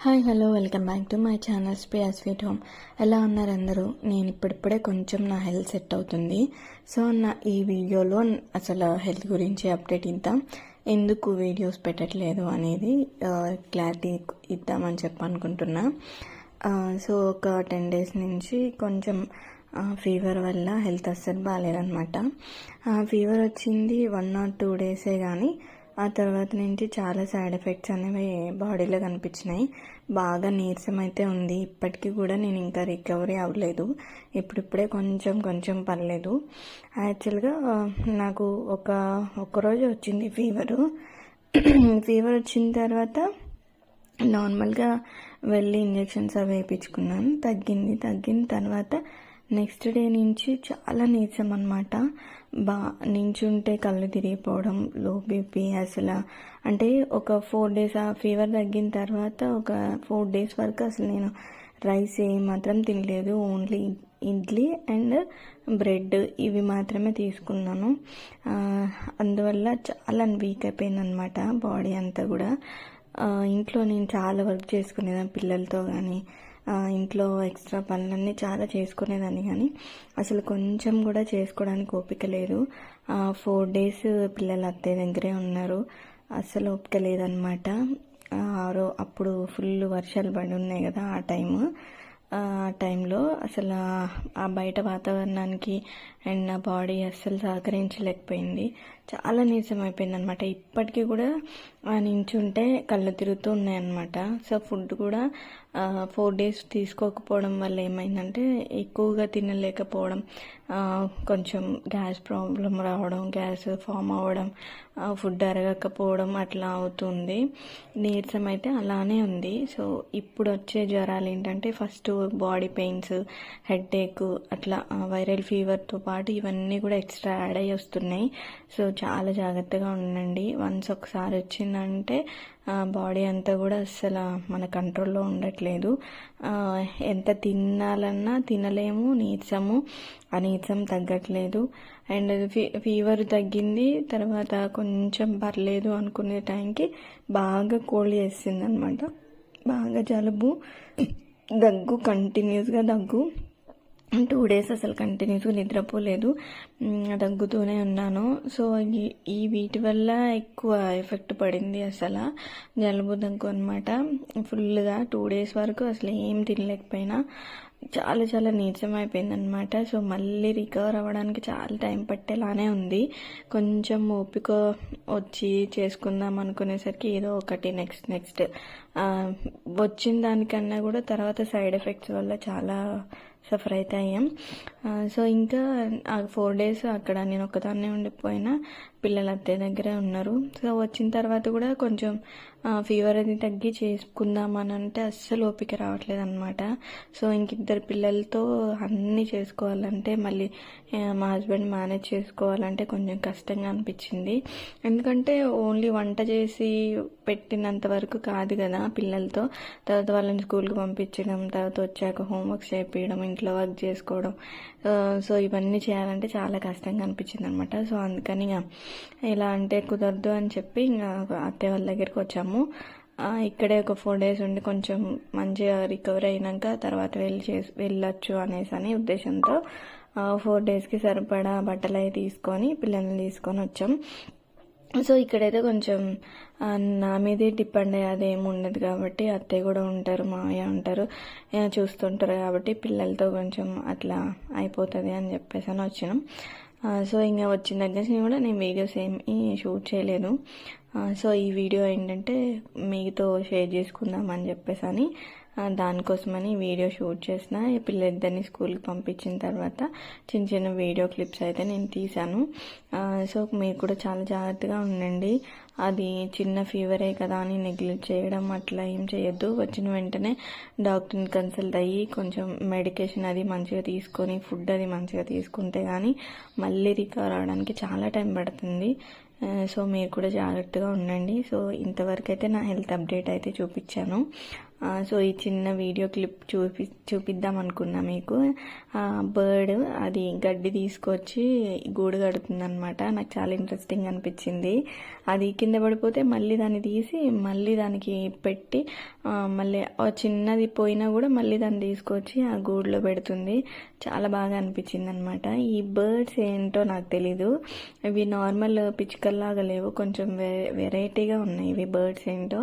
Hi hello welcome back to my channel space sweet home. ఎలా ఉన్నారు అందరూ? నేను ఇప్పుడిప్పుడే కొంచెం నా హెల్త్ సెట్ అవుతుంది. సో ఈ వీడియోలో అసలు హెల్త్ గురించి అప్డేట్ ఎందుకు వీడియోస్ పెట్టట్లేదు అనేది క్లారిటీ ఇద్దామని అనుకుంటున్నా. సో ఒక 10 days నుంచి కొంచెం ఫీవర్ వల్ల హెల్త్ అస్సలు బాగాలేదనమాట. ఫీవర్ వచ్చింది 1 or 2 days కానీ ఆ తర్వాత నుంచి చాలా సైడ్ ఎఫెక్ట్స్ అనేవి బాడీలో కనిపించినాయి. బాగా నీరసం అయితే ఉంది. ఇప్పటికీ కూడా నేను ఇంకా రికవరీ అవ్వలేదు. ఇప్పుడిప్పుడే కొంచెం పర్లేదు. యాక్చువల్గా నాకు ఒక్కరోజు వచ్చింది ఫీవరు. ఫీవర్ వచ్చిన తర్వాత నార్మల్గా వెళ్ళి ఇంజెక్షన్స్ అవి వేయించుకున్నాను. తగ్గిన తర్వాత నెక్స్ట్ డే నుంచి చాలా నీరసం అనమాట. నించుంటే కళ్ళు తిరిగిపోవడం, లో బీపీ, అసలు అంటే ఒక 4 days ఆ ఫీవర్ తగ్గిన తర్వాత ఒక 4 days వరకు అసలు నేను రైస్ మాత్రం తినలేదు. ఓన్లీ ఇడ్లీ అండ్ బ్రెడ్ ఇవి మాత్రమే తీసుకున్నాను. అందువల్ల చాలా వీక్ అయిపోయింది అనమాట బాడీ అంతా కూడా. ఇంట్లో నేను చాలా వర్క్ చేసుకునేదాన్ని పిల్లలతో కానీ, ఇంట్లో ఎక్స్ట్రా పనులన్నీ చాలా చేసుకునేదాన్ని కానీ అసలు కొంచెం కూడా చేసుకోవడానికి ఓపిక లేదు. 4 days పిల్లలు అత్తయ్య దగ్గరే ఉన్నారు. అసలు ఓపిక లేదనమాట. అప్పుడు ఫుల్ వర్షాలు పడి ఉన్నాయి కదా ఆ టైంలో అసలు ఆ బయట వాతావరణానికి అండ్ నా బాడీ అస్సలు సహకరించలేకపోయింది. చాలా నీరసం అయిపోయింది అనమాట. ఇప్పటికీ కూడా నించుంటే కళ్ళు తిరుగుతూ ఉన్నాయన్నమాట. సో ఫుడ్ కూడా 4 days తీసుకోకపోవడం వల్ల ఏమైందంటే ఎక్కువగా తినలేకపోవడం, కొంచెం గ్యాస్ ప్రాబ్లం రావడం, గ్యాస్ ఫామ్ అవ్వడం, ఫుడ్ అరగకపోవడం అట్లా అవుతుంది. నీరసం అయితే అలానే ఉంది. సో ఇప్పుడు వచ్చే జ్వరాలు ఏంటంటే ఫస్ట్ బాడీ పెయిన్స్, హెడేక్, అట్లా వైరల్ ఫీవర్తో పాటు ఇవన్నీ కూడా ఎక్స్ట్రా యాడ్ అయ్యి వస్తున్నాయి. సో చాలా జాగ్రత్తగా ఉండండి. వన్స్ ఒకసారి వచ్చిందంటే బాడీ అంతా కూడా అస్సలు మన కంట్రోల్లో ఉండట్లేదు. ఎంత తినాలన్నా తినలేము. ఆ నీరసం తగ్గట్లేదు. అండ్ ఫీవర్ తగ్గింది తర్వాత కొంచెం పర్లేదు అనుకునే టైంకి బాగా కోల్డ్ చేసింది అనమాట. బాగా జలుబు, దగ్గు, కంటిన్యూస్గా దగ్గు. 2 days అసలు కంటిన్యూస్గా నిద్రపోలేదు, దగ్గుతూనే ఉన్నాను. సో వీటి వల్ల ఎక్కువ ఎఫెక్ట్ పడింది. అసలు జలుబు, దగ్గు అనమాట. ఫుల్గా 2 days వరకు అసలు ఏం తినలేకపోయినా చాలా నీరసం అయిపోయింది అనమాట. సో మళ్ళీ రికవర్ అవ్వడానికి చాలా టైం పట్టేలానే ఉంది. కొంచెం ఓపిక వచ్చి చేసుకుందాం అనుకునేసరికి ఏదో ఒకటి నెక్స్ట్ వచ్చిన దానికన్నా కూడా తర్వాత సైడ్ ఎఫెక్ట్స్ వల్ల చాలా సఫర్ అయితే అయ్యాం. సో ఇంకా 4 days అక్కడ నేను ఒక్కదాన్నే ఉండిపోయినా, పిల్లలు అత్తయ్య దగ్గరే ఉన్నారు. సో వచ్చిన తర్వాత కూడా కొంచెం ఫీవర్ అది తగ్గి చేసుకుందామని అంటే అస్సలు ఓపిక రావట్లేదు అనమాట. సో ఇంకిద్దరు పిల్లలతో అన్నీ చేసుకోవాలంటే మళ్ళీ మా హస్బెండ్ మేనేజ్ చేసుకోవాలంటే కొంచెం కష్టంగా అనిపించింది. ఎందుకంటే ఓన్లీ వంట చేసి పెట్టినంత వరకు కాదు కదా పిల్లలతో. తర్వాత వాళ్ళని స్కూల్కి పంపించడం, తర్వాత వచ్చాక హోంవర్క్స్ చేయించడం, ఇంట్లో వర్క్ చేసుకోవడం. సో ఇవన్నీ చేయాలంటే చాలా కష్టంగా అనిపించింది అనమాట. సో అందుకని ఇలా అంటే కుదరదు అని చెప్పి ఇంకా అత్తయ్య వాళ్ళ దగ్గరికి వచ్చాము. ఇక్కడే ఒక 4 days ఉండి కొంచెం మంచిగా రికవర్ అయినాక తర్వాత వెళ్ళొచ్చు అనేసి ఉద్దేశంతో 4 daysకి సరిపడా బట్టలు అవి తీసుకొని పిల్లల్ని తీసుకొని వచ్చాం. సో ఇక్కడైతే కొంచెం నా మీదే డిపెండ్ అయ్యేది ఏమి ఉండదు కాబట్టి అత్తయ్య కూడా ఉంటారు, మావయ్య ఉంటారు, చూస్తుంటారు కాబట్టి పిల్లలతో కొంచెం అట్లా అయిపోతుంది అని చెప్పేసి వచ్చినాం. సో ఇంకా వచ్చిన దగ్గర నుంచి కూడా నేను వీడియోస్ ఏమి షూట్ చేయలేదు. సో ఈ వీడియో ఏంటంటే మీతో షేర్ చేసుకుందామని చెప్పేసి దానికోసమని వీడియో షూట్ చేసిన. పిల్లలిద్దరిని స్కూల్కి పంపించిన తర్వాత చిన్న వీడియో క్లిప్స్ అయితే నేను తీశాను. సో మీరు కూడా చాలా జాగ్రత్తగా ఉండండి. అది చిన్న ఫీవరే కదా అని నెగ్లెక్ట్ చేయడం అట్లా ఏం చేయొద్దు. వచ్చిన వెంటనే డాక్టర్ని కన్సల్ట్ అయ్యి కొంచెం మెడికేషన్ అది మంచిగా తీసుకొని ఫుడ్ అది మంచిగా తీసుకుంటే కానీ మళ్ళీ రికవర్ అవడానికి చాలా టైం పడుతుంది. సో మీరు కూడా జాగ్రత్తగా ఉండండి. సో ఇంతవరకు అయితే నా హెల్త్ అప్డేట్ అయితే చూపించాను. సో ఈ చిన్న వీడియో క్లిప్ చూపిద్దాం అనుకున్నా మీకు. బర్డ్ అది గడ్డి తీసుకొచ్చి గూడు కడుతుంది అనమాట. నాకు చాలా ఇంట్రెస్టింగ్ అనిపించింది. అది కింద పడిపోతే మళ్ళీ దాన్ని తీసి మళ్ళీ దానికి పెట్టి మళ్ళీ చిన్నది పోయినా కూడా మళ్ళీ దాన్ని తీసుకొచ్చి ఆ గూడులో పెడుతుంది. చాలా బాగా అనిపించింది అనమాట. ఈ బర్డ్స్ ఏంటో నాకు తెలీదు, ఇవి నార్మల్ పిచ్చుకల్లాగా లేవు, కొంచెం వెరైటీగా ఉన్నాయి ఇవి బర్డ్స్ ఏంటో.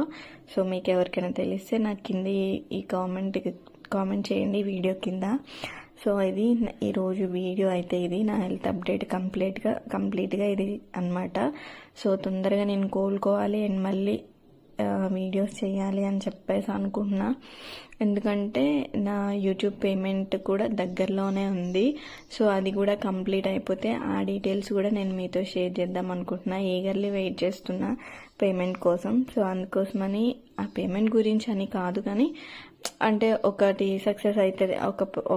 సో మీకు ఎవరికైనా తెలిస్తే నాకు కింద ఈ కామెంట్ చేయండి వీడియో కింద. సో ఇది ఈరోజు వీడియో అయితే, ఇది నా హెల్త్ అప్డేట్ కంప్లీట్గా ఇది అన్నమాట. సో తొందరగా నేను కోలుకోవాలి అండ్ మళ్ళీ వీడియోస్ చేయాలి అని చెప్పేసి అనుకుంటున్నా. ఎందుకంటే నా యూట్యూబ్ పేమెంట్ కూడా దగ్గరలోనే ఉంది. సో అది కూడా కంప్లీట్ అయిపోతే ఆ డీటెయిల్స్ కూడా నేను మీతో షేర్ చేద్దాం అనుకుంటున్నా. ఈగర్లీ వెయిట్ చేస్తున్నా పేమెంట్ కోసం. సో అందుకోసమని ఆ పేమెంట్ గురించి అని కాదు, కానీ అంటే ఒకటి సక్సెస్ అవుతుంది,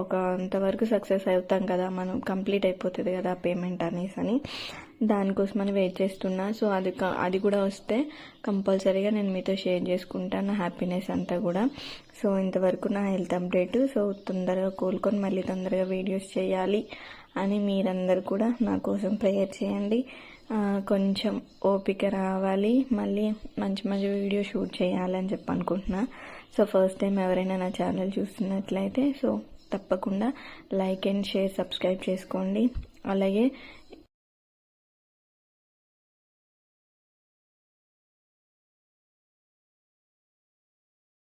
ఒక అంతవరకు సక్సెస్ అవుతాం కదా మనం, కంప్లీట్ అయిపోతుంది కదా పేమెంట్ అని దానికోసమని వెయిట్ చేస్తున్నా. సో అది కూడా వస్తే కంపల్సరీగా నేను మీతో షేర్ చేసుకుంటాను నా హ్యాపీనెస్ అంతా కూడా. సో ఇంతవరకు నా హెల్త్ అప్డేట్. సో తొందరగా కోలుకొని మళ్ళీ తొందరగా వీడియోస్ చేయాలి అని మీరందరూ కూడా నా కోసం ప్రేయర్ చేయండి. కొంచెం ఓపిక రావాలి, మళ్ళీ మంచి మంచి వీడియో షూట్ చేయాలని చెప్పి అనుకుంటున్నా. సో ఫస్ట్ టైం ఎవరైనా నా ఛానల్ చూస్తున్నట్లయితే సో తప్పకుండా లైక్ అండ్ షేర్ సబ్స్క్రైబ్ చేసుకోండి. అలాగే